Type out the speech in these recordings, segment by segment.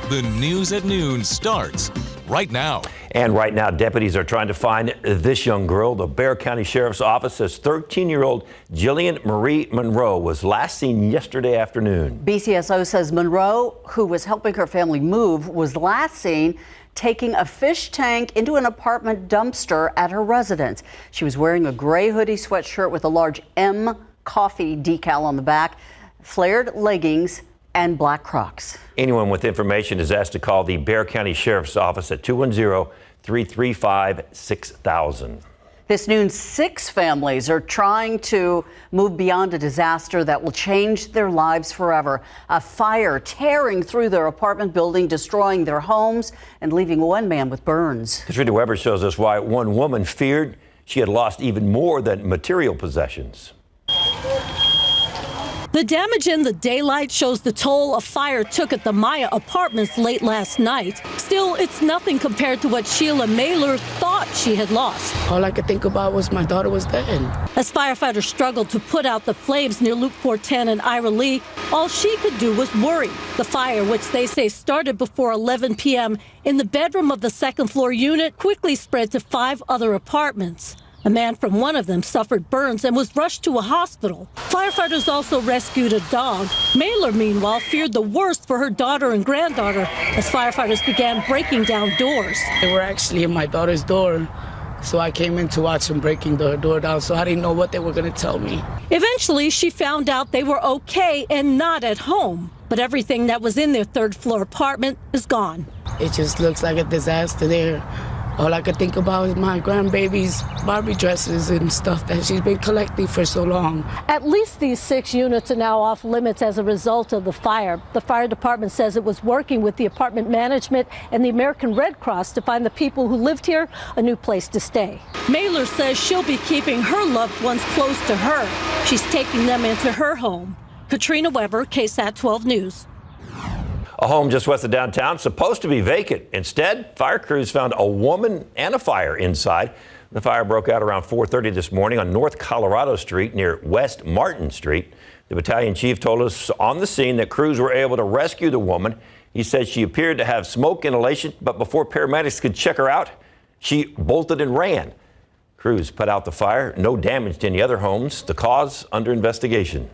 The News at Noon starts right now. And right now, deputies are trying to find this young girl. The Bexar County Sheriff's Office says 13-year-old Jillian Marie Monroe was last seen yesterday afternoon. BCSO says Monroe, who was helping her family move, was last seen taking a fish tank into an apartment dumpster at her residence. She was wearing a gray hoodie sweatshirt with a large M Coffee decal on the back, flared leggings, and black Crocs. Anyone with information is asked to call the Bexar County Sheriff's Office at 210-335-6000. This noon, 6 families are trying to move beyond a disaster that will change their lives forever. A fire tearing through their apartment building, destroying their homes and leaving one man with burns. Katrina Weber shows us why one woman feared she had lost even more than material possessions. The damage in the daylight shows the toll a fire took at the Maya apartments late last night. Still, it's nothing compared to what Sheila Mailer thought she had lost. All I could think about was my daughter was dead. As firefighters struggled to put out the flames near Loop 410 and Ira Lee, all she could do was worry. The fire, which they say started before 11 p.m. in the bedroom of the second-floor unit, quickly spread to 5 other apartments. A man from one of them suffered burns and was rushed to a hospital. Firefighters also rescued a dog. Mailer, meanwhile, feared the worst for her daughter and granddaughter as firefighters began breaking down doors. They were actually in my daughter's door, so I came in to watch them breaking the door down, so I didn't know what they were going to tell me. Eventually, she found out they were okay and not at home, but everything that was in their third-floor apartment is gone. It just looks like a disaster there. All I could think about is my grandbaby's Barbie dresses and stuff that she's been collecting for so long. At least these 6 units are now off limits as a result of the fire. The fire department says it was working with the apartment management and the American Red Cross to find the people who lived here a new place to stay. Mailer says she'll be keeping her loved ones close to her. She's taking them into her home. Katrina Weber, KSAT 12 News. A home just west of downtown, supposed to be vacant. Instead, fire crews found a woman and a fire inside. The fire broke out around 4:30 this morning on North Colorado Street near West Martin Street. The battalion chief told us on the scene that crews were able to rescue the woman. He said she appeared to have smoke inhalation, but before paramedics could check her out, she bolted and ran. Crews put out the fire. No damage to any other homes. The cause under investigation.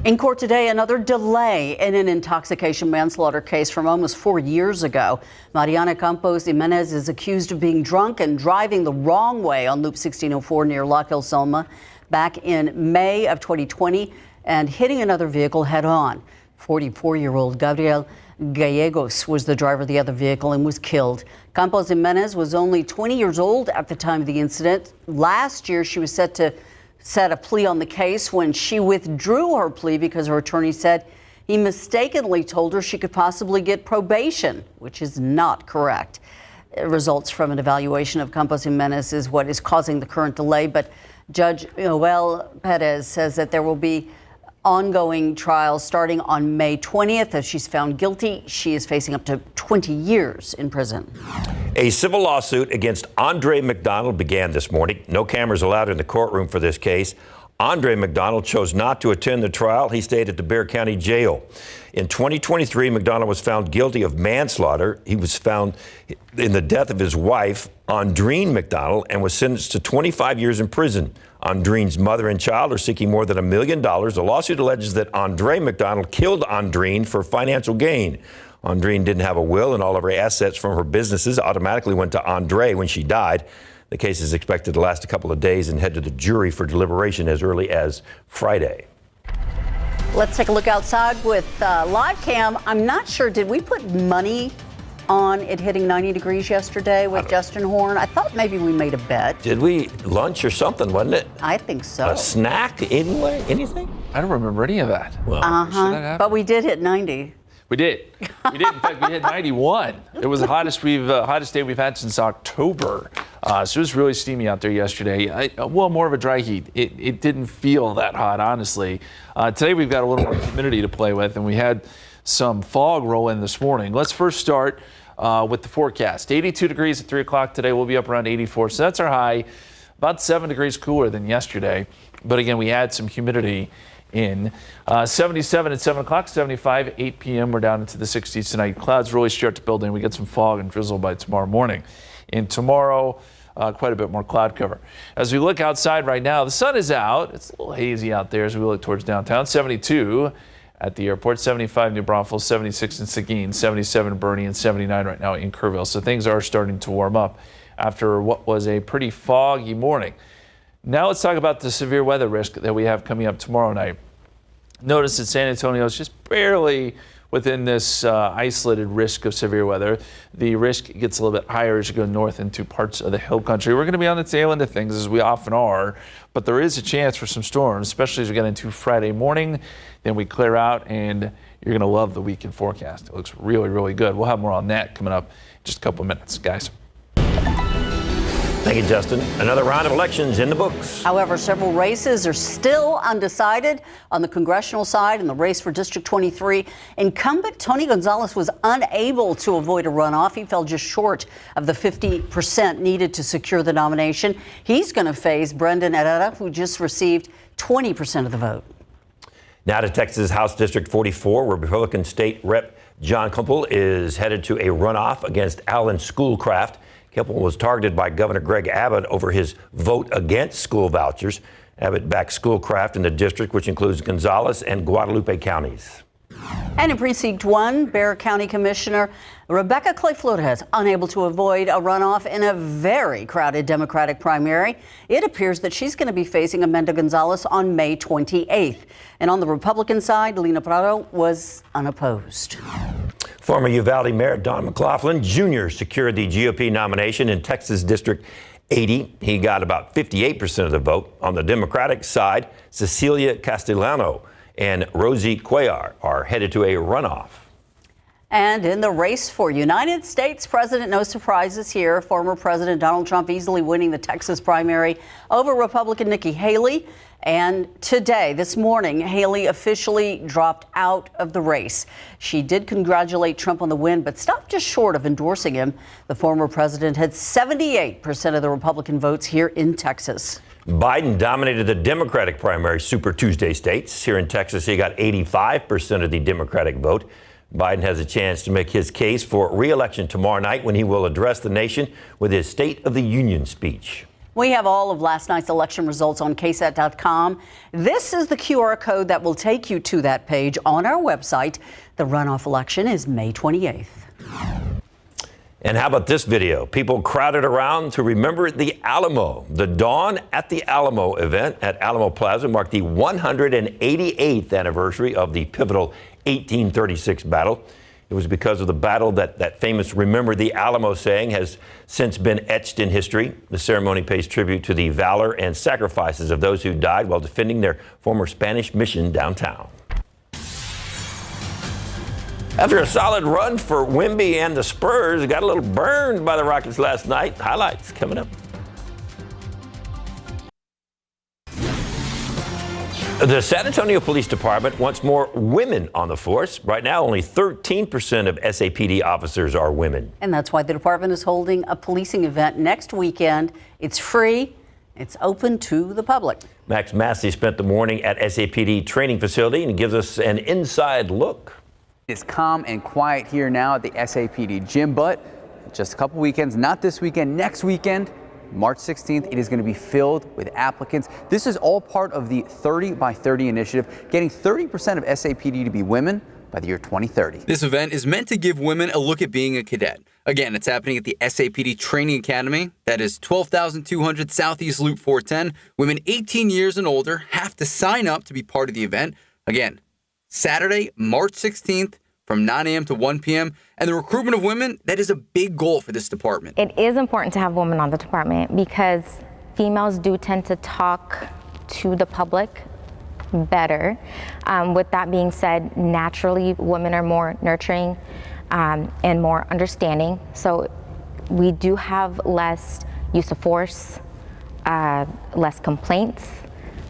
In court today, another delay in an intoxication manslaughter case from almost 4 years ago. Mariana Campos Jimenez is accused of being drunk and driving the wrong way on Loop 1604 near La Selma back in May of 2020 and hitting another vehicle head on. 44-year-old Gabriel Gallegos was the driver of the other vehicle and was killed. Campos Jimenez was only 20 years old at the time of the incident. Last year, she was set to set a plea on the case when she withdrew her plea because her attorney said he mistakenly told her she could possibly get probation, which is not correct. Results from an evaluation of Campos Jimenez is what is causing the current delay, but Judge Noel Perez says that there will be ongoing trials starting on May 20th. If she's found guilty, she is facing up to 20 years in prison. A civil lawsuit against Andre McDonald began this morning. No cameras allowed in the courtroom for this case. Andre McDonald chose not to attend the trial. He stayed at the Bexar County Jail. In 2023, McDonald was found guilty of manslaughter. He was found in the death of his wife, Andreen McDonald, and was sentenced to 25 years in prison. Andreen's mother and child are seeking more than $1 million. The lawsuit alleges that Andre McDonald killed Andreen for financial gain. Andreen didn't have a will, and all of her assets from her businesses automatically went to Andre when she died. The case is expected to last a couple of days and head to the jury for deliberation as early as Friday. Let's take a look outside with live cam. I'm not sure, did we put money on it hitting 90 degrees yesterday with Justin Horn? I thought maybe we made a bet. Did we lunch or something, wasn't it? I think so. A snack anyway? Anything? I don't remember any of that. Well, But we did hit 90. We did. We did. In fact, we hit 91. It was the hottest day we've had since October. So it was really steamy out there yesterday. More of a dry heat. It didn't feel that hot, honestly. Today we've got a little more humidity to play with, and we had some fog roll in this morning. Let's first start with the forecast. 82 degrees at 3 o'clock today. We'll be up around 84. So that's our high. About 7 degrees cooler than yesterday. But again, we had some humidity in. 77 at 7 o'clock, 75, 8 p.m. We're down into the 60s tonight. Clouds really start to build in. We get some fog and drizzle by tomorrow morning. And tomorrow, quite a bit more cloud cover. As we look outside right now, the sun is out. It's a little hazy out there as we look towards downtown. 72 at the airport, 75 New Braunfels, 76 in Seguin, 77 Bernie, and 79 right now in Kerrville. So things are starting to warm up after what was a pretty foggy morning. Now let's talk about the severe weather risk that we have coming up tomorrow night. Notice that San Antonio is just barely within this isolated risk of severe weather. The risk gets a little bit higher as you go north into parts of the hill country. We're going to be on the tail end of things, as we often are, but there is a chance for some storms, especially as we get into Friday morning. Then we clear out, and you're going to love the weekend forecast. It looks really, really good. We'll have more on that coming up in just a couple of minutes, guys. Thank you, Justin. Another round of elections in the books. However, several races are still undecided. On the congressional side, in the race for District 23, incumbent Tony Gonzalez was unable to avoid a runoff. He fell just short of the 50% needed to secure the nomination. He's going to face Brendan Herrera, who just received 20% of the vote. Now to Texas House District 44, where Republican State Rep John Kumpel is headed to a runoff against Alan Schoolcraft. Kumpel was targeted by Governor Greg Abbott over his vote against school vouchers. Abbott backed Schoolcraft in the district, which includes Gonzales and Guadalupe counties. And in Precinct 1, Bexar County Commissioner Rebecca Clay Flores unable to avoid a runoff in a very crowded Democratic primary. It appears that she's going to be facing Amanda Gonzalez on May 28th. And on the Republican side, Lena Prado was unopposed. Former Uvalde Mayor Don McLaughlin Jr. secured the GOP nomination in Texas District 80. He got about 58% of the vote. On the Democratic side, Cecilia Castellano and Rosie Cuellar are headed to a runoff. And in the race for United States President, no surprises here. Former President Donald Trump easily winning the Texas primary over Republican Nikki Haley. And today, this morning, Haley officially dropped out of the race. She did congratulate Trump on the win, but stopped just short of endorsing him. The former president had 78% of the Republican votes here in Texas. Biden dominated the Democratic primary Super Tuesday states. Here in Texas, he got 85% of the Democratic vote. Biden has a chance to make his case for re-election tomorrow night when he will address the nation with his State of the Union speech. We have all of last night's election results on KSAT.com. This is the QR code that will take you to that page on our website. The runoff election is May 28th. And how about this video? People crowded around to remember the Alamo. The Dawn at the Alamo event at Alamo Plaza marked the 188th anniversary of the pivotal 1836 battle. It was because of the battle that famous Remember the Alamo saying has since been etched in history. The ceremony pays tribute to the valor and sacrifices of those who died while defending their former Spanish mission downtown. After a solid run for Wemby and the Spurs, got a little burned by the Rockets last night. Highlights coming up. The San Antonio Police Department wants more women on the force. Right now, only 13% of SAPD officers are women. And that's why the department is holding a policing event next weekend. It's free. It's open to the public. Max Massey spent the morning at SAPD training facility and gives us an inside look. It's calm and quiet here now at the SAPD gym, but just a couple weekends, not this weekend, next weekend, March 16th, it is going to be filled with applicants. This is all part of the 30 by 30 initiative, getting 30% of SAPD to be women by the year 2030. This event is meant to give women a look at being a cadet. Again, it's happening at the SAPD Training Academy. That is 12,200 Southeast Loop 410. Women 18 years and older have to sign up to be part of the event. Again, Saturday, March 16th, from 9 a.m. to 1 p.m. And the recruitment of women, that is a big goal for this department. It is important to have women on the department because females do tend to talk to the public better. With that being said, naturally, women are more nurturing and more understanding. So we do have less use of force, less complaints.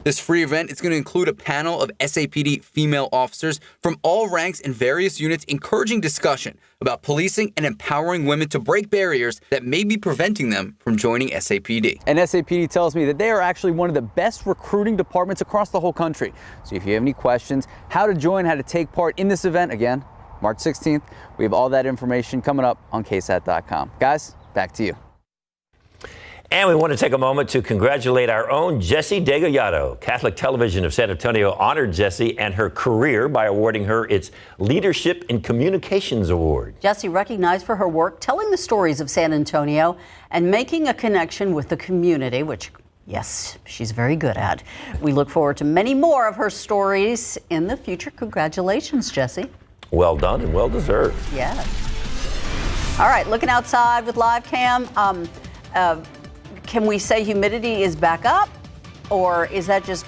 This free event is going to include a panel of SAPD female officers from all ranks and various units encouraging discussion about policing and empowering women to break barriers that may be preventing them from joining SAPD. And SAPD tells me that they are actually one of the best recruiting departments across the whole country. So if you have any questions, how to join, how to take part in this event, again, March 16th, we have all that information coming up on KSAT.com. Guys, back to you. And we want to take a moment to congratulate our own Jessie Degollado. Catholic Television of San Antonio honored Jessie and her career by awarding her its Leadership in Communications Award. Jessie recognized for her work telling the stories of San Antonio and making a connection with the community, which, yes, she's very good at. We look forward to many more of her stories in the future. Congratulations, Jessie. Well done and well deserved. Yeah. All right, looking outside with live cam. Can we say humidity is back up, or is that just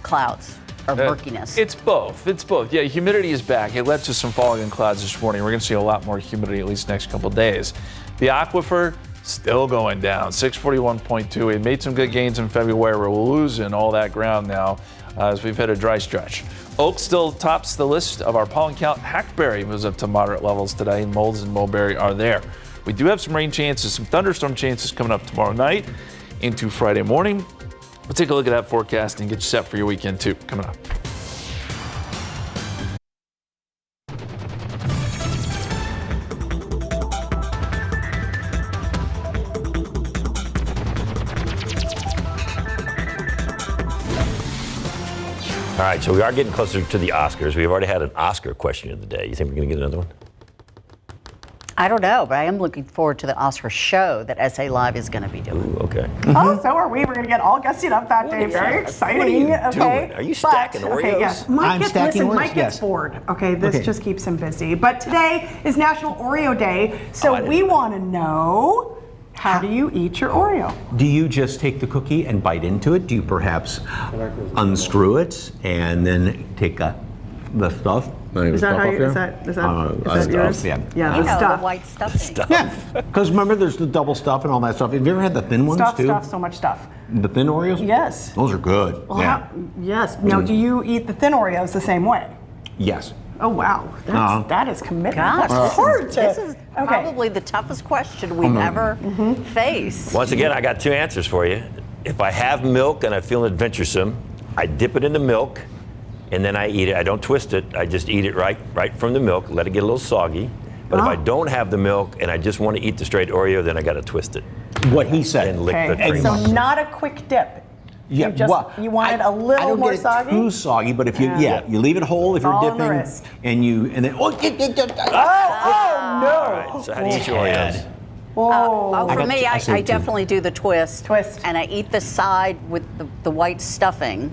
clouds or murkiness? It's both. It's both. Yeah, humidity is back. It led to some fog and clouds this morning. We're going to see a lot more humidity at least next couple days. The aquifer still going down, 641.2. We made some good gains in February. We're losing all that ground now as we've hit a dry stretch. Oak still tops the list of our pollen count. Hackberry moves up to moderate levels today. Molds and mulberry are there. We do have some rain chances, some thunderstorm chances coming up tomorrow night into Friday morning. We'll take a look at that forecast and get you set for your weekend too, coming up. All right, so we are getting closer to the Oscars. We've already had an Oscar question of the day. You think we're going to get another one? I don't know, but I am looking forward to the Oscar show that SA Live is going to be doing. Ooh, okay. Oh, so are we. We're going to get all gussied up that day. Very exciting. What are you okay. doing? Are you stacking Oreos? Okay, yes. Mike gets bored. Okay, this just keeps him busy. But today is National Oreo Day, so we want to know, how do you eat your Oreo? Do you just take the cookie and bite into it? Do you perhaps unscrew it and then take the stuff? Is that how you, is that yours? Yeah. You know, stuff. the white stuffing. Yeah, because remember there's the double stuff and all that stuff. Have you ever had the thin ones too? So much stuff. The thin Oreos? Yes. Those are good. Well, yes. Now, do you eat the thin Oreos the same way? Yes. Oh, wow. That is commitment. Gosh, That's hard to... this is probably the toughest question we've ever faced. Once again, I got two answers for you. If I have milk and I feel adventuresome, I dip it in the milk and then I eat it. I don't twist it. I just eat it right from the milk, let it get a little soggy. But if I don't have the milk and I just want to eat the straight Oreo, then I got to twist it. What he said. And lick the cream. So not a quick dip. Yeah, you want it a little more soggy? I don't get it too soggy, but if you you leave it whole if you're All on dipping, the wrist. and then Oh no! All right, so how do you eat your Oreos? For me, I definitely do the twist. Twist. And I eat the side with the white stuffing.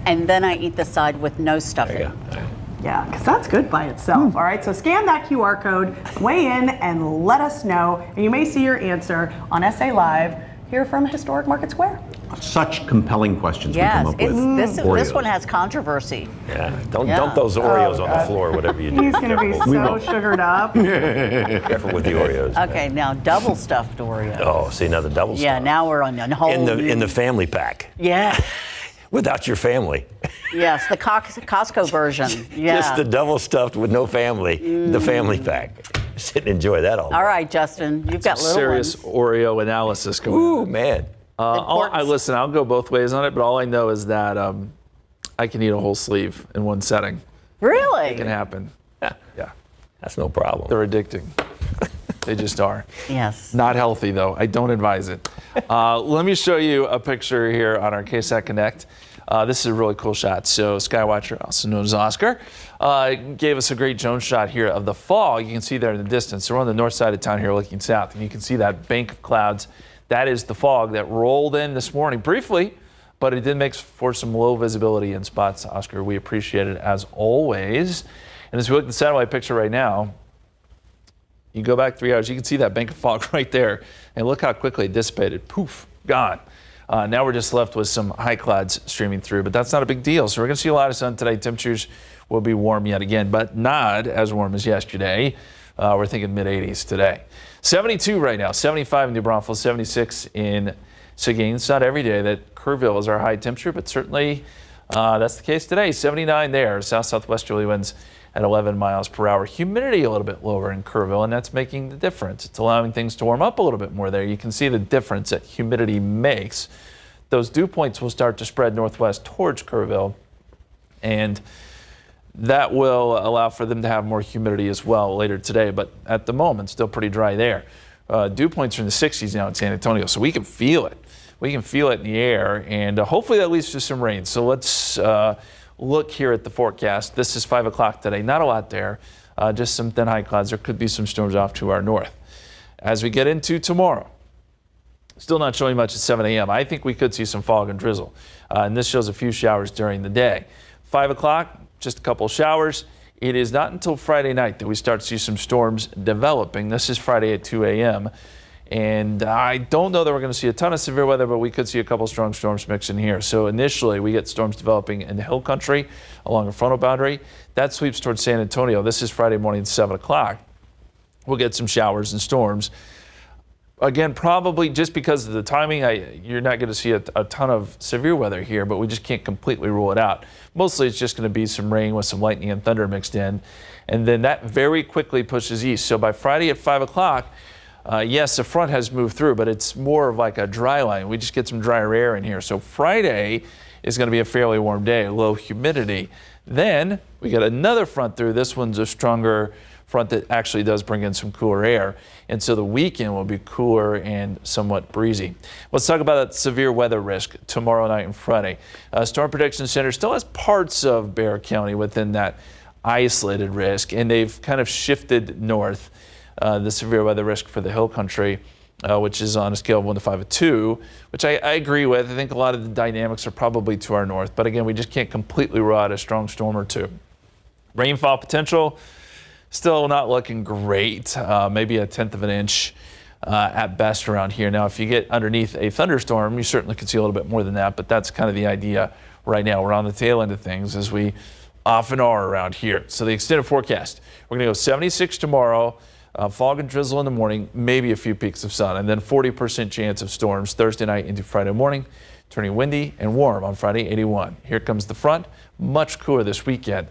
And then I eat the side with no stuffing. There you go. Yeah, because that's good by itself. All right, so scan that QR code, weigh in, and let us know. And you may see your answer on SA Live here from Historic Market Square. Such compelling questions we Yes, come up with. this one has controversy. Yeah, don't dump those Oreos on the floor, whatever you do. He's going to be so sugared up. Careful with the Oreos. Okay, now double stuffed Oreos. Oh, see, now the double Yeah, stuff. now we're on a whole in the family pack. Yeah. Without your family. Yes, the Costco version. Yeah. Just the double stuffed with no family, the family pack. Sit and enjoy that all day. All right, Justin, you've got little Serious ones. Oreo analysis going on. Ooh, man. Listen, I'll go both ways on it, but all I know is that I can eat a whole sleeve in one setting. Really? It can happen. Yeah. That's no problem. They're addicting. They just are. Yes. Not healthy, though. I don't advise it. Let me show you a picture here on our KSAT Connect. This is a really cool shot. So Skywatcher, also known as Oscar, gave us a great drone shot here of the fog. You can see there in the distance. So we're on the north side of town here looking south, and you can see that bank of clouds. That is the fog that rolled in this morning briefly, but it did make for some low visibility in spots. Oscar, we appreciate it as always. And as we look at the satellite picture right now, you go back 3 hours, you can see that bank of fog right there. And look how quickly it dissipated. Poof, gone. Now we're just left with some high clouds streaming through, but that's not a big deal. So we're going to see a lot of sun today. Temperatures will be warm yet again, but not as warm as yesterday. We're thinking mid-80s today. 72 right now, 75 in New Braunfels, 76 in So again, it's not every day that Kerrville is our high temperature, but certainly that's the case today. 79 there, south-southwesterly winds at 11 miles per hour. Humidity a little bit lower in Kerrville, and that's making the difference. It's allowing things to warm up a little bit more there. You can see the difference that humidity makes. Those dew points will start to spread northwest towards Kerrville, and that will allow for them to have more humidity as well later today. But at the moment, still pretty dry there. Dew points are in the 60s now in San Antonio, so we can feel it. We can feel it in the air, and hopefully that leads to some rain. So let's look here at the forecast. This is 5 o'clock today. Not a lot there, just some thin high clouds. There could be some storms off to our north. As we get into tomorrow, still not showing much at 7 a.m. I think we could see some fog and drizzle, and this shows a few showers during the day. 5 o'clock, just a couple showers. It is not until Friday night that we start to see some storms developing. This is Friday at 2 a.m. And I don't know that we're going to see a ton of severe weather, but we could see a couple strong storms mix in here. So initially, we get storms developing in the hill country along the frontal boundary. That sweeps towards San Antonio. This is Friday morning, 7 o'clock. We'll get some showers and storms. Again, probably just because of the timing, you're not going to see a ton of severe weather here, but we just can't completely rule it out. Mostly it's just going to be some rain with some lightning and thunder mixed in. And then that very quickly pushes east. So by Friday at 5 o'clock, yes, the front has moved through, but it's more of like a dry line. We just get some drier air in here. So Friday is going to be a fairly warm day, low humidity. Then we get another front through. This one's a stronger front that actually does bring in some cooler air. And so the weekend will be cooler and somewhat breezy. Let's talk about that severe weather risk tomorrow night and Friday. Storm Prediction Center still has parts of Bexar County within that isolated risk, and they've kind of shifted north. The severe weather risk for the hill country, which is on a scale of 1 to 5 of 2, which I agree with. I think a lot of the dynamics are probably to our north, but again, we just can't completely rule out a strong storm or two. Rainfall potential, still not looking great, maybe 1/10 of an inch at best around here. Now, if you get underneath a thunderstorm, you certainly could see a little bit more than that, but that's kind of the idea right now. We're on the tail end of things, as we often are around here. So the extended forecast, we're going to go 76 tomorrow. Fog and drizzle in the morning, maybe a few peaks of sun, and then 40% chance of storms Thursday night into Friday morning, turning windy and warm on Friday, 81. Here comes the front, much cooler this weekend.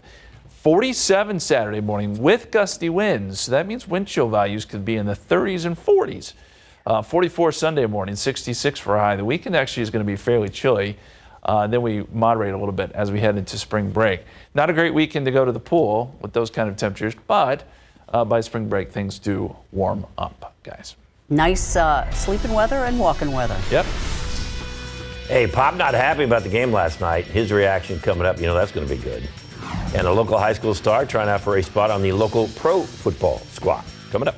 47 Saturday morning with gusty winds. So that means wind chill values could be in the 30s and 40s. 44 Sunday morning, 66 for a high. The weekend actually is going to be fairly chilly. Then we moderate a little bit as we head into spring break. Not a great weekend to go to the pool with those kind of temperatures, but by spring break, things do warm up, guys. Nice sleeping weather and walking weather. Yep. Hey, Pop not happy about the game last night. His reaction coming up, that's going to be good. And a local high school star trying out for a spot on the local pro football squad. Coming up.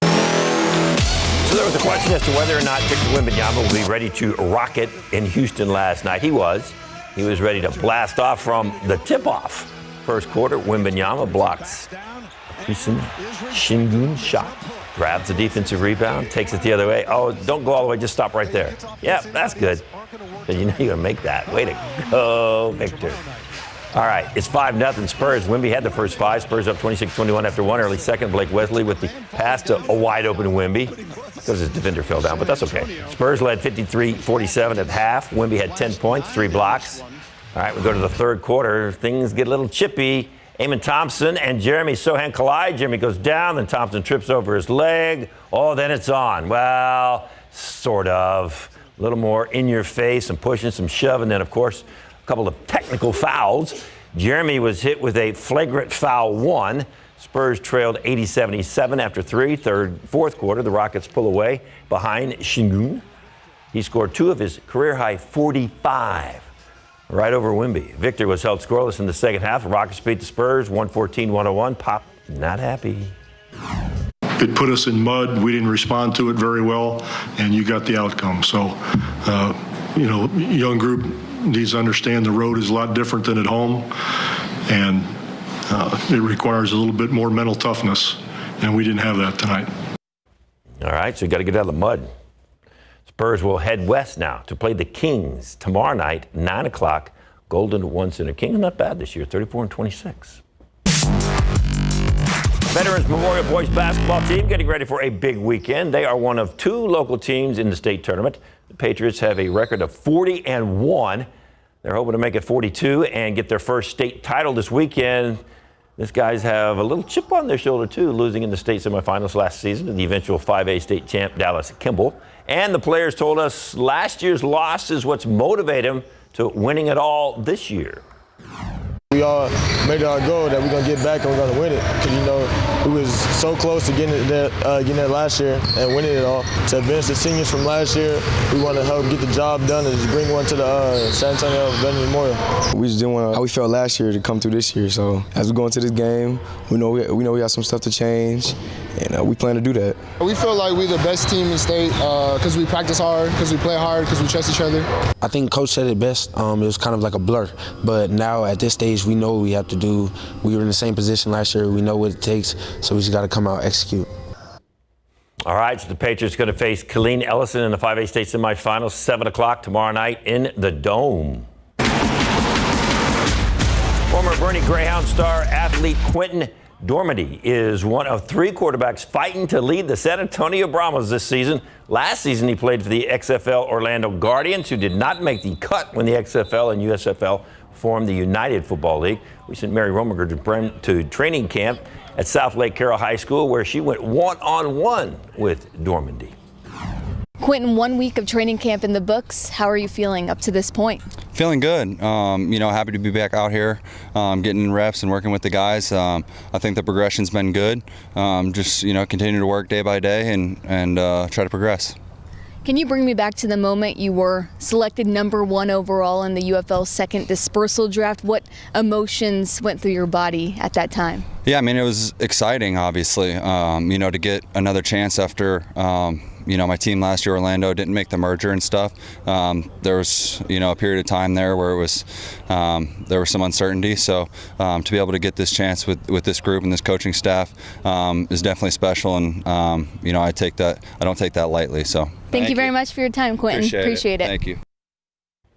So there was a question as to whether or not Victor Wembanyama will be ready to rock it in Houston last night. He was. He was ready to blast off from the tip-off. First quarter, Wembanyama blocks Shingun shot. Grabs the defensive rebound, takes it the other way. Oh, don't go all the way, just stop right there. Yeah, that's good. Because you're going to make that. Way to go, Victor. All right, it's 5-0 Spurs. Wemby had the first 5. Spurs up 26-21 after one early second. Blake Wesley with the pass to a wide-open Wemby. Because his defender fell down, but that's okay. Spurs led 53-47 at half. Wemby had 10 points, 3 blocks. All right, we go to the third quarter. Things get a little chippy. Eamon Thompson and Jeremy Sohan collide. Jeremy goes down, then Thompson trips over his leg. Oh, then it's on. Well, sort of. A little more in your face, some pushing, some shoving. Then, of course, a couple of technical fouls. Jeremy was hit with a flagrant foul 1. Spurs trailed 80-77 after 3. Fourth quarter, the Rockets pull away behind Shingun. He scored 2 of his career-high 45. Right over Wemby. Victor was held scoreless in the second half. The Rockets beat the Spurs 114-101. Pop not happy. It put us in mud. We didn't respond to it very well, and you got the outcome. So, young group needs to understand the road is a lot different than at home, and it requires a little bit more mental toughness, and we didn't have that tonight. All right, so you got to get out of the mud. Spurs will head west now to play the Kings tomorrow night, 9 o'clock, Golden One Center. Kings not bad this year, 34-26. Veterans Memorial boys basketball team getting ready for a big weekend. They are one of 2 local teams in the state tournament. The Patriots have a record of 40-1. They're hoping to make it 42 and get their first state title this weekend. These guys have a little chip on their shoulder, too, losing in the state semifinals last season to the eventual 5A state champ, Dallas Kimball. And the players told us last year's loss is what's motivated them to winning it all this year. We all made it our goal that we're going to get back and we're going to win it. Because, you know, we was so close to getting it last year and winning it all. To advance the seniors from last year, we want to help get the job done and just bring one to the San Antonio Veterans Memorial. We just didn't want how we felt last year to come through this year. So as we go into this game, we know we got some stuff to change, and we plan to do that. We feel like we're the best team in the state because we practice hard, because we play hard, because we trust each other. I think Coach said it best. It was kind of like a blur. But now at this stage, we know what we have to do. We were in the same position last year. We know what it takes, so we just got to come out and execute. All right, so the Patriots going to face Killeen Ellison in the 5A state semifinals, 7 o'clock tomorrow night in the Dome. Former Bernie Greyhound star athlete Quentin Dormady is one of 3 quarterbacks fighting to lead the San Antonio Brahmas this season. Last season, he played for the XFL Orlando Guardians, who did not make the cut when the XFL and USFL formed the United Football League. We sent Mary Rominger to training camp at South Lake Carroll High School, where she went one-on-one with Dormady. Quentin, 1 week of training camp in the books. How are you feeling up to this point? Feeling good. Happy to be back out here, getting reps and working with the guys. I think the progression's been good. Continue to work day by day and try to progress. Can you bring me back to the moment you were selected number 1 overall in the UFL's second dispersal draft? What emotions went through your body at that time? Yeah, it was exciting, obviously, to get another chance after, my team last year, Orlando, didn't make the merger and stuff. There was, a period of time there where it was, there was some uncertainty. So to be able to get this chance with this group and this coaching staff is definitely special. And, I don't take that lightly. So Thank you very much for your time, Quentin. Appreciate it. Thank you.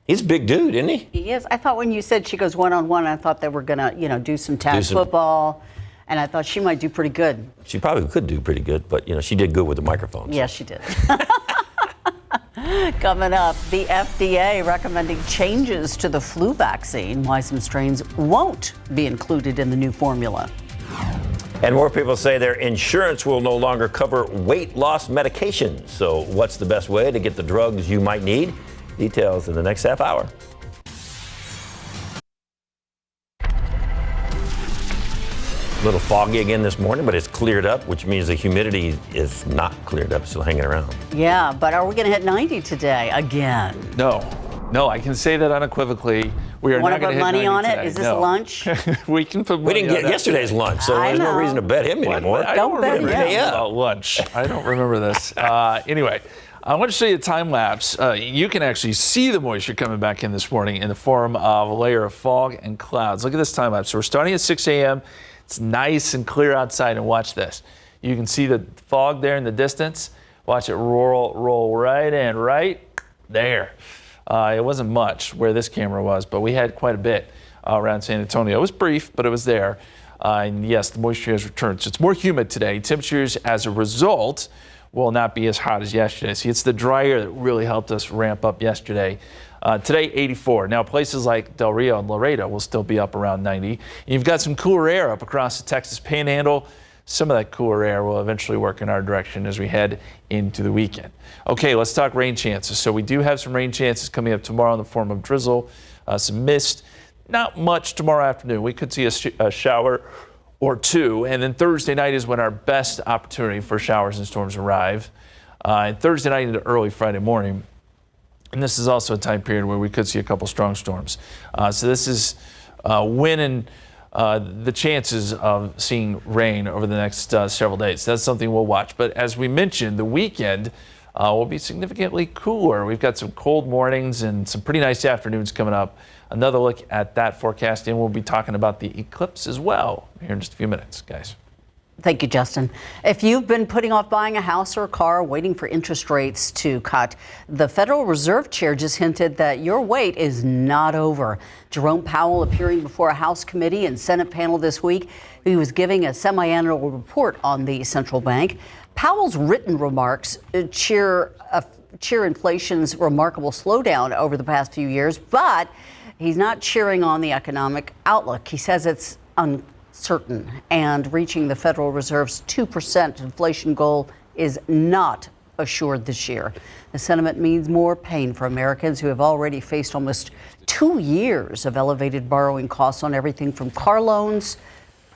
He's a big dude, isn't he? He is. I thought when you said she goes one-on-one, I thought they were going to, do some tag football. And I thought she might do pretty good. She probably could do pretty good, but, she did good with the microphones. Yes, she did. Coming up, the FDA recommending changes to the flu vaccine, why some strains won't be included in the new formula. And more people say their insurance will no longer cover weight loss medications. So what's the best way to get the drugs you might need? Details in the next half hour. A little foggy again this morning, but it's cleared up, which means the humidity is not cleared up, still hanging around. Yeah, but are we going to hit 90 today again? No, I can say that unequivocally. We are not going to hit 90 money on today. it? Is this lunch? We can put money We didn't get yesterday's lunch, so there's no reason to bet him anymore. I don't remember about lunch. I don't remember this. Anyway, I want to show you a time lapse. You can actually see the moisture coming back in this morning in the form of a layer of fog and clouds. Look at this time lapse. So we're starting at 6 a.m. It's nice and clear outside, and watch this. You can see the fog there in the distance. Watch it roll right in, right there. It wasn't much where this camera was, but we had quite a bit around San Antonio. It was brief, but it was there. And yes, the moisture has returned. So it's more humid today. Temperatures, as a result, will not be as hot as yesterday. See, it's the dry air that really helped us ramp up yesterday. Today, 84. Now, places like Del Rio and Laredo will still be up around 90. You've got some cooler air up across the Texas Panhandle. Some of that cooler air will eventually work in our direction as we head into the weekend. Okay, let's talk rain chances. So we do have some rain chances coming up tomorrow in the form of drizzle, some mist. Not much tomorrow afternoon. We could see a shower or two. And then Thursday night is when our best opportunity for showers and storms arrive. And Thursday night into early Friday morning. And this is also a time period where we could see a couple strong storms. So this is winning the chances of seeing rain over the next several days. That's something we'll watch. But as we mentioned, the weekend will be significantly cooler. We've got some cold mornings and some pretty nice afternoons coming up. Another look at that forecast, and we'll be talking about the eclipse as well here in just a few minutes, guys. Thank you, Justin. If you've been putting off buying a house or a car, waiting for interest rates to cut, the Federal Reserve Chair just hinted that your wait is not over. Jerome Powell appearing before a House committee and Senate panel this week. He was giving a semi-annual report on the central bank. Powell's written remarks cheer inflation's remarkable slowdown over the past few years, but he's not cheering on the economic outlook. He says it's uncertain, and reaching the Federal Reserve's 2% inflation goal is not assured this year. The sentiment means more pain for Americans who have already faced almost 2 years of elevated borrowing costs on everything from car loans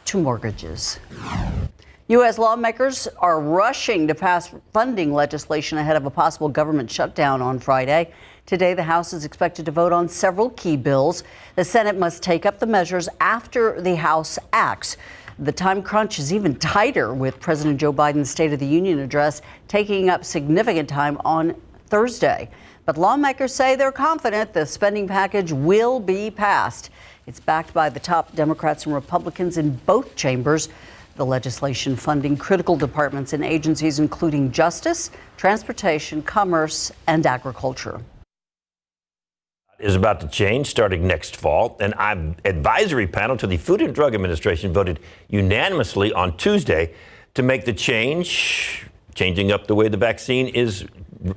to mortgages. U.S. lawmakers are rushing to pass funding legislation ahead of a possible government shutdown on Friday. Today, the House is expected to vote on several key bills. The Senate must take up the measures after the House acts. The time crunch is even tighter, with President Joe Biden's State of the Union address taking up significant time on Thursday. But lawmakers say they're confident the spending package will be passed. It's backed by the top Democrats and Republicans in both chambers. The legislation funding critical departments and agencies, including justice, transportation, commerce, and agriculture. Is about to change starting next fall. An advisory panel to the Food and Drug Administration voted unanimously on Tuesday to make the changing up the way the vaccine is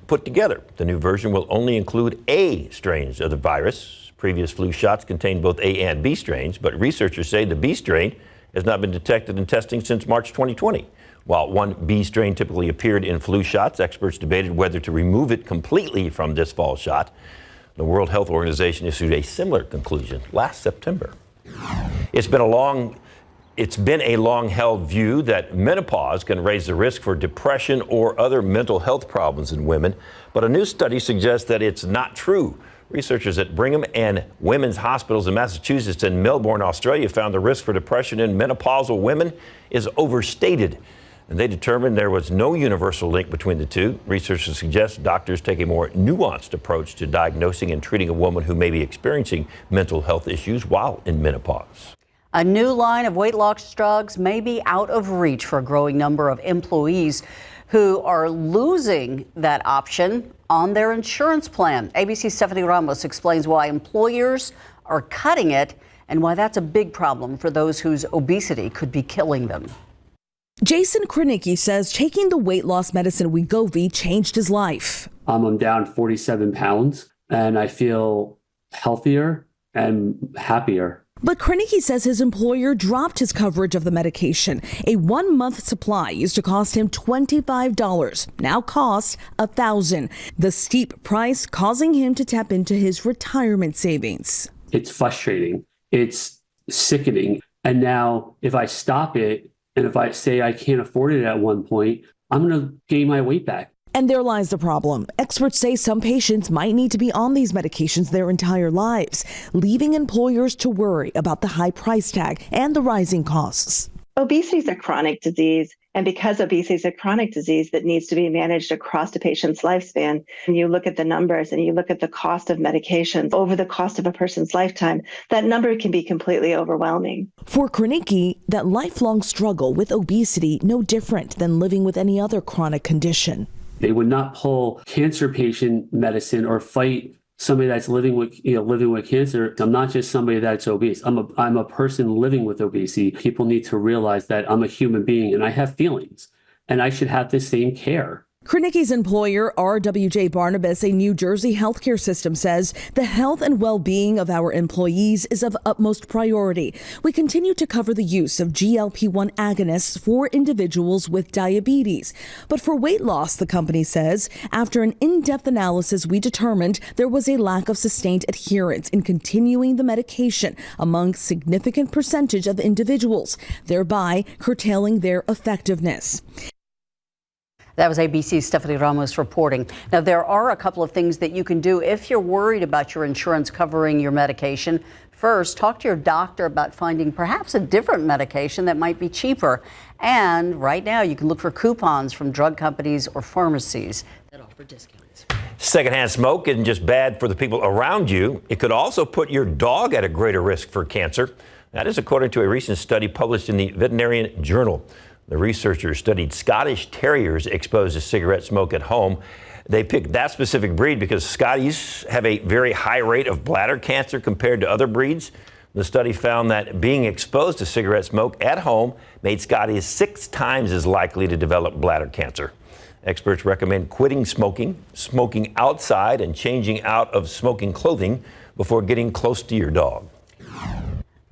put together. The new version will only include A strains of the virus. Previous flu shots contained both A and B strains, but researchers say the B strain has not been detected in testing since March 2020. While one B strain typically appeared in flu shots, experts debated whether to remove it completely from this fall shot. The World Health Organization issued a similar conclusion last September. It's been a long-held view that menopause can raise the risk for depression or other mental health problems in women, but a new study suggests that it's not true. Researchers at Brigham and Women's Hospitals in Massachusetts and Melbourne, Australia, found the risk for depression in menopausal women is overstated. And they determined there was no universal link between the two. Researchers suggest doctors take a more nuanced approach to diagnosing and treating a woman who may be experiencing mental health issues while in menopause. A new line of weight loss drugs may be out of reach for a growing number of employees who are losing that option on their insurance plan. ABC's Stephanie Ramos explains why employers are cutting it and why that's a big problem for those whose obesity could be killing them. Jason Krenicki says taking the weight loss medicine Wegovy changed his life. I'm down 47 pounds and I feel healthier and happier. But Krenicki says his employer dropped his coverage of the medication. A 1-month supply used to cost him $25, now costs $1,000. The steep price causing him to tap into his retirement savings. It's frustrating. It's sickening. And now if I stop it, and if I say I can't afford it at one point, I'm going to gain my weight back. And there lies the problem. Experts say some patients might need to be on these medications their entire lives, leaving employers to worry about the high price tag and the rising costs. Obesity is a chronic disease. And because obesity is a chronic disease that needs to be managed across a patient's lifespan, and you look at the numbers and you look at the cost of medications over the cost of a person's lifetime, that number can be completely overwhelming. For Krenicki, that lifelong struggle with obesity no different than living with any other chronic condition. They would not pull cancer patient medicine or fight somebody that's living with cancer. I'm not just somebody that's obese. I'm a person living with obesity. People need to realize that I'm a human being and I have feelings and I should have the same care. Krenicki's employer, RWJ Barnabas, a New Jersey healthcare system, says the health and well-being of our employees is of utmost priority. We continue to cover the use of GLP-1 agonists for individuals with diabetes. But for weight loss, the company says, after an in-depth analysis, we determined there was a lack of sustained adherence in continuing the medication among significant percentage of individuals, thereby curtailing their effectiveness. That was ABC's Stephanie Ramos reporting. Now, there are a couple of things that you can do if you're worried about your insurance covering your medication. First, talk to your doctor about finding perhaps a different medication that might be cheaper. And right now, you can look for coupons from drug companies or pharmacies that offer discounts. Secondhand smoke isn't just bad for the people around you. It could also put your dog at a greater risk for cancer. That is according to a recent study published in the Veterinarian Journal. The researchers studied Scottish Terriers exposed to cigarette smoke at home. They picked that specific breed because Scotties have a very high rate of bladder cancer compared to other breeds. The study found that being exposed to cigarette smoke at home made Scotties 6 times as likely to develop bladder cancer. Experts recommend quitting smoking, smoking outside, and changing out of smoking clothing before getting close to your dog.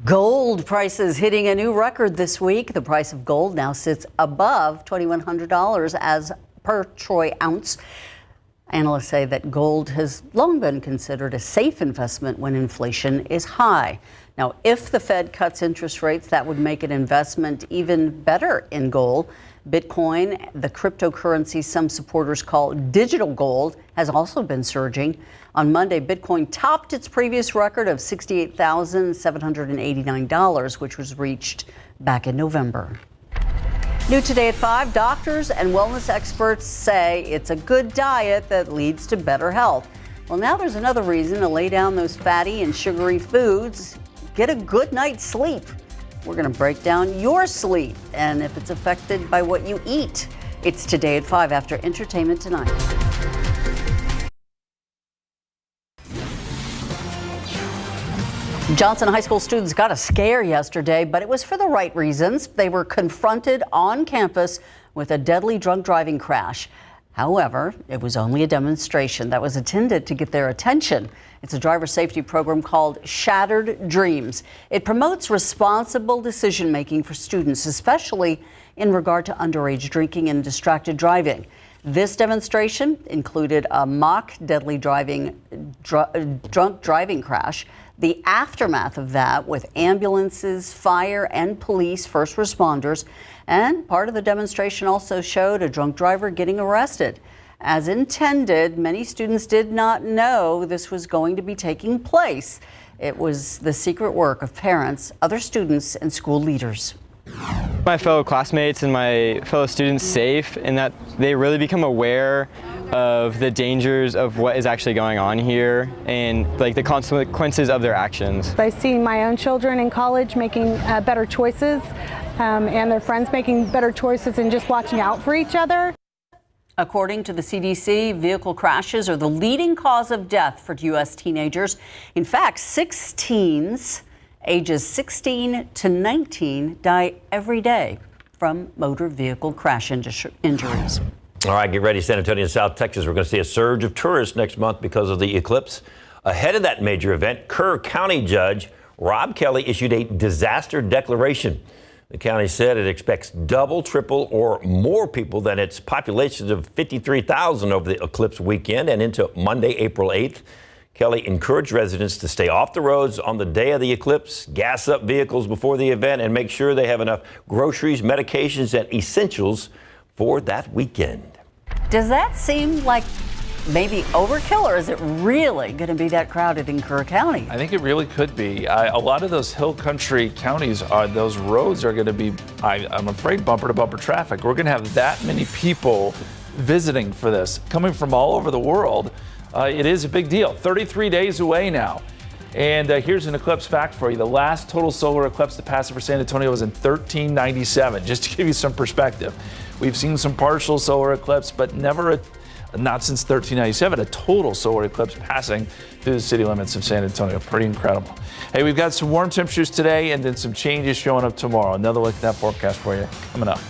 Gold prices hitting a new record this week. The price of gold now sits above $2,100 as per troy ounce. Analysts say that gold has long been considered a safe investment when inflation is high. Now, if the Fed cuts interest rates, that would make an investment even better in gold. Bitcoin, the cryptocurrency some supporters call digital gold, has also been surging. On Monday, Bitcoin topped its previous record of $68,789, which was reached back in November. New today at 5, doctors and wellness experts say it's a good diet that leads to better health. Well, now there's another reason to lay down those fatty and sugary foods. Get a good night's sleep. We're going to break down your sleep and if it's affected by what you eat. It's Today at 5 after Entertainment Tonight. Johnson High School students got a scare yesterday, but it was for the right reasons. They were confronted on campus with a deadly drunk driving crash. However, it was only a demonstration that was intended to get their attention. It's a driver safety program called Shattered Dreams. It promotes responsible decision making for students, especially in regard to underage drinking and distracted driving. This demonstration included a mock deadly drunk driving crash, the aftermath of that with ambulances, fire and police, first responders, and part of the demonstration also showed a drunk driver getting arrested. As intended, many students did not know this was going to be taking place. It was the secret work of parents, other students, and school leaders. My fellow classmates and my fellow students safe in that they really become aware of the dangers of what is actually going on here and like the consequences of their actions. By seeing my own children in college making better choices and their friends making better choices and just watching out for each other. According to the CDC, vehicle crashes are the leading cause of death for U.S. teenagers. In fact, 6 teens ages 16 to 19 die every day from motor vehicle crash injuries. All right, get ready, San Antonio and South Texas. We're going to see a surge of tourists next month because of the eclipse. Ahead of that major event, Kerr County Judge Rob Kelly issued a disaster declaration. The county said it expects double, triple, or more people than its population of 53,000 over the eclipse weekend and into Monday, April 8th. Kelly encouraged residents to stay off the roads on the day of the eclipse, gas up vehicles before the event, and make sure they have enough groceries, medications, and essentials for that weekend. Does that seem like maybe overkill, or is it really going to be that crowded in Kerr County? I think it really could be. A lot of those hill country counties, those roads are going to be, I'm afraid, bumper to bumper traffic. We're going to have that many people visiting for this, coming from all over the world. It is a big deal. 33 days away now. And here's an eclipse fact for you. The last total solar eclipse to pass over San Antonio was in 1397, just to give you some perspective. We've seen some partial solar eclipse, but never, not since 1397, a total solar eclipse passing through the city limits of San Antonio. Pretty incredible. Hey, we've got some warm temperatures today and then some changes showing up tomorrow. Another look at that forecast for you coming up.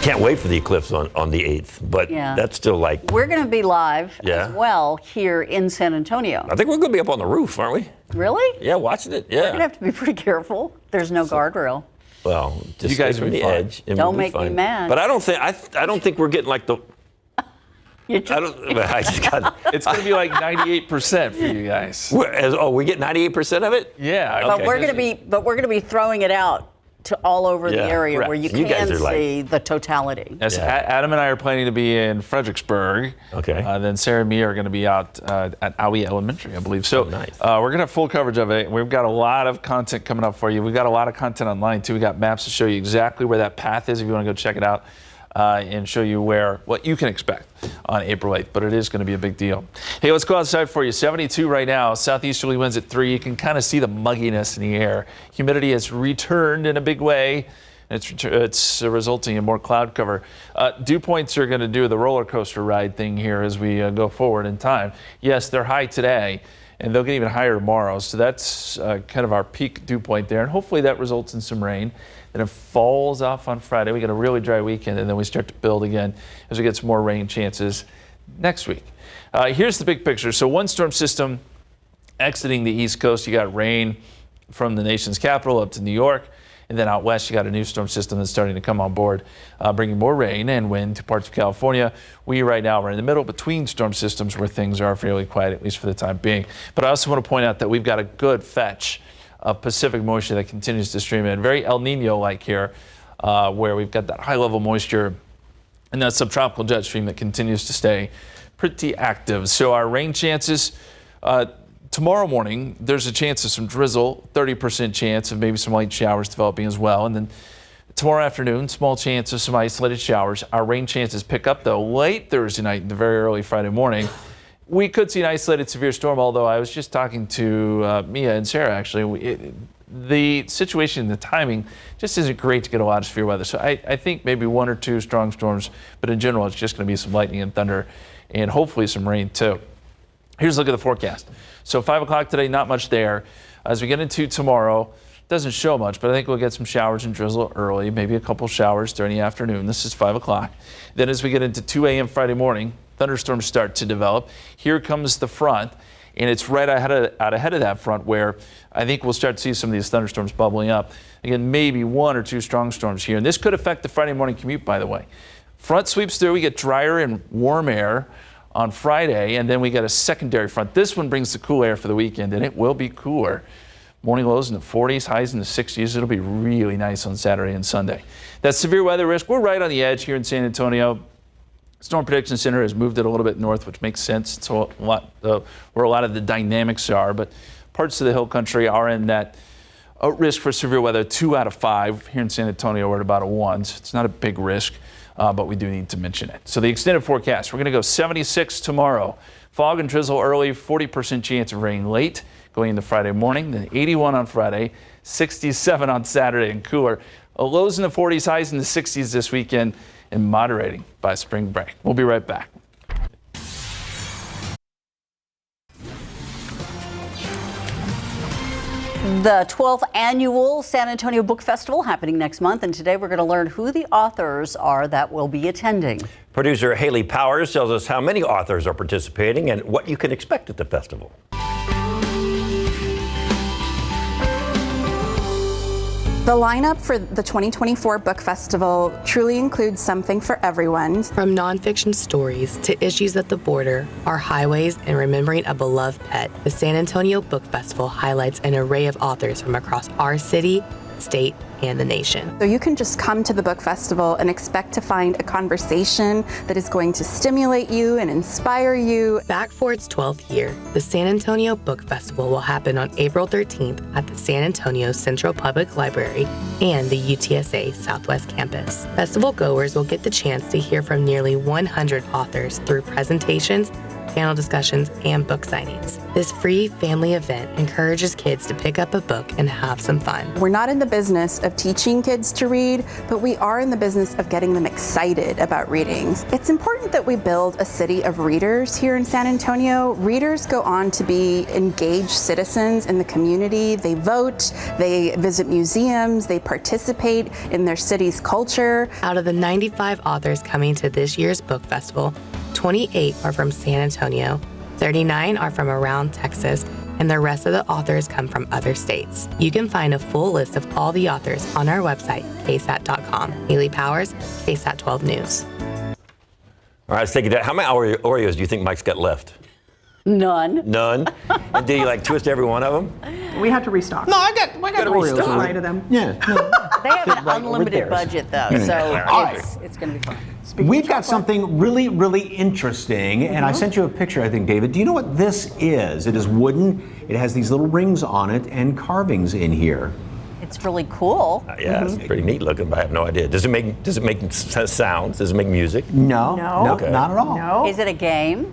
Can't wait for the eclipse on the 8th, but that's still like... We're going to be live as well here in San Antonio. I think we're going to be up on the roof, aren't we? Really? Yeah, watching it, We're going to have to be pretty careful. There's no guardrail. Well, just you guys stay from the edge. And Don't we'll be make me fine. mad. But I don't think we're getting like the... It's going to be like 98% for you guys. We get 98% of it? Yeah. But we're going to be throwing it out to all over the area where you can see the totality. Yes, Adam and I are planning to be in Fredericksburg. Okay. Then Sarah and me are going to be out at Aui Elementary, I believe. So nice. We're going to have full coverage of it. We've got a lot of content coming up for you. We've got a lot of content online, too. We got maps to show you exactly where that path is if you want to go check it out. and show you what you can expect on April 8th, but it is going to be a big deal. Hey, let's go outside for you. 72 right now. Southeasterly winds at 3. You can kind of see the mugginess in the air. Humidity has returned in a big way. It's resulting in more cloud cover. Dew points are going to do the roller coaster ride thing here as we go forward in time. Yes, they're high today, and they'll get even higher tomorrow. So that's kind of our peak dew point there, and hopefully that results in some rain. Then it falls off on Friday. We get a really dry weekend, and then we start to build again as we get some more rain chances next week. Here's the big picture. So one storm system exiting the East Coast. You got rain from the nation's capital up to New York. And then out west, you got a new storm system that's starting to come on board, bringing more rain and wind to parts of California. We right now are in the middle between storm systems where things are fairly quiet, at least for the time being. But I also want to point out that we've got a good fetch of Pacific moisture that continues to stream in. Very El Nino-like here, where we've got that high level moisture and that subtropical jet stream that continues to stay pretty active. So our rain chances, tomorrow morning, there's a chance of some drizzle, 30% chance of maybe some light showers developing as well. And then tomorrow afternoon, small chance of some isolated showers. Our rain chances pick up, though, late Thursday night and very early Friday morning. We could see an isolated severe storm, although I was just talking to Mia and Sarah, actually. The situation, the timing just isn't great to get a lot of severe weather. So I think maybe 1 or 2 strong storms, but in general, it's just going to be some lightning and thunder and hopefully some rain, too. Here's a look at the forecast. So 5 o'clock today, not much there. As we get into tomorrow, doesn't show much, but I think we'll get some showers and drizzle early, maybe a couple showers during the afternoon. This is 5 o'clock. Then as we get into 2 a.m. Friday morning, thunderstorms start to develop. Here comes the front, and it's right out ahead of that front where I think we'll start to see some of these thunderstorms bubbling up. Again, maybe 1 or 2 strong storms here. And this could affect the Friday morning commute, by the way. Front sweeps through, we get drier and warm air on Friday, and then we got a secondary front. This one brings the cool air for the weekend, and it will be cooler. Morning lows in the 40s, highs in the 60s. It'll be really nice on Saturday and Sunday. That severe weather risk, we're right on the edge here in San Antonio. Storm Prediction Center has moved it a little bit north, which makes sense. It's where a lot of the dynamics are, but parts of the hill country are in that risk for severe weather, 2 out of 5. Here in San Antonio, we're at about a 1, so it's not a big risk. But we do need to mention it. So the extended forecast, we're going to go 76 tomorrow. Fog and drizzle early, 40% chance of rain late going into Friday morning, then 81 on Friday, 67 on Saturday and cooler. Lows in the 40s, highs in the 60s this weekend and moderating by spring break. We'll be right back. The 12th annual San Antonio Book Festival happening next month, and today we're going to learn who the authors are that will be attending. Producer Haley Powers tells us how many authors are participating and what you can expect at the festival. The lineup for the 2024 Book Festival truly includes something for everyone. From nonfiction stories to issues at the border, our highways, and remembering a beloved pet, the San Antonio Book Festival highlights an array of authors from across our city, state, and the nation. So you can just come to the book festival and expect to find a conversation that is going to stimulate you and inspire you. Back for its 12th year, the San Antonio Book Festival will happen on April 13th at the San Antonio Central Public Library and the UTSA Southwest Campus. Festival goers will get the chance to hear from nearly 100 authors through presentations, panel discussions, and book signings. This free family event encourages kids to pick up a book and have some fun. We're not in the business of teaching kids to read, but we are in the business of getting them excited about reading. It's important that we build a city of readers here in San Antonio. Readers go on to be engaged citizens in the community. They vote, they visit museums, they participate in their city's culture. Out of the 95 authors coming to this year's book festival, 28 are from San Antonio, 39 are from around Texas, and the rest of the authors come from other states. You can find a full list of all the authors on our website, KSAT.com. Haley Powers, KSAT 12 News. All right, let's take it down. How many Oreos do you think Mike's got left? None. None? And did you twist every one of them? We have to restock. No, I got Oreos. restock. Right of them. Yeah. They have an unlimited budget, though, so it's going to be fun. We've got something really, really interesting, and I sent you a picture, I think, David. Do you know what this is? It is wooden. It has these little rings on it and carvings in here. It's really cool. Yeah, it's pretty neat looking, but I have no idea. Does it make sounds? Does it make music? No, Okay. not at all. No. Is it a game?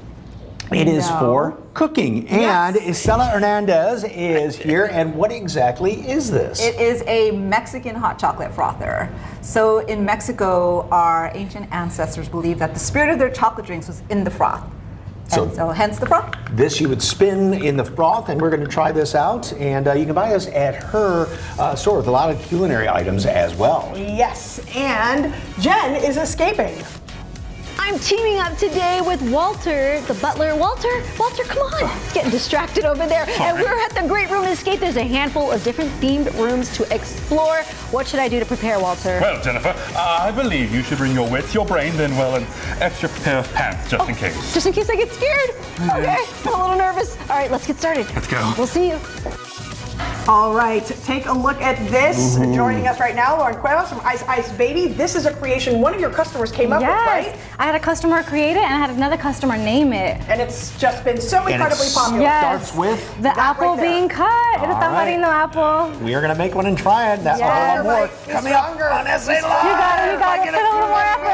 It is for cooking. And Isela Hernandez is here. And what exactly is this? It is a Mexican hot chocolate frother. So in Mexico, our ancient ancestors believed that the spirit of their chocolate drinks was in the froth. And so hence the froth. This you would spin in the broth, and we're going to try this out. And you can buy this at her store with a lot of culinary items as well. Yes, and Jen is escaping. I'm teaming up today with Walter, the butler. Walter, come on. He's getting distracted over there. And we're at the Great Room Escape. There's a handful of different themed rooms to explore. What should I do to prepare, Walter? Well, Jennifer, I believe you should bring your wits, your brains, and, well, an extra pair of pants, just in case. Just in case I get scared. Okay, I'm a little nervous. All right, let's get started. Let's go. We'll see you. All right, take a look at this. Joining us right now, Lauren Cuevas from Ice Ice Baby. This is a creation one of your customers came up with, right? I had a customer create it and I had another customer name it. And it's just been so incredibly popular. Yes. Starts with the apple being cut. All right. apple. We are going to make one and try it. That's a little more. Coming up on SA Live. You got it. Put a little more apple.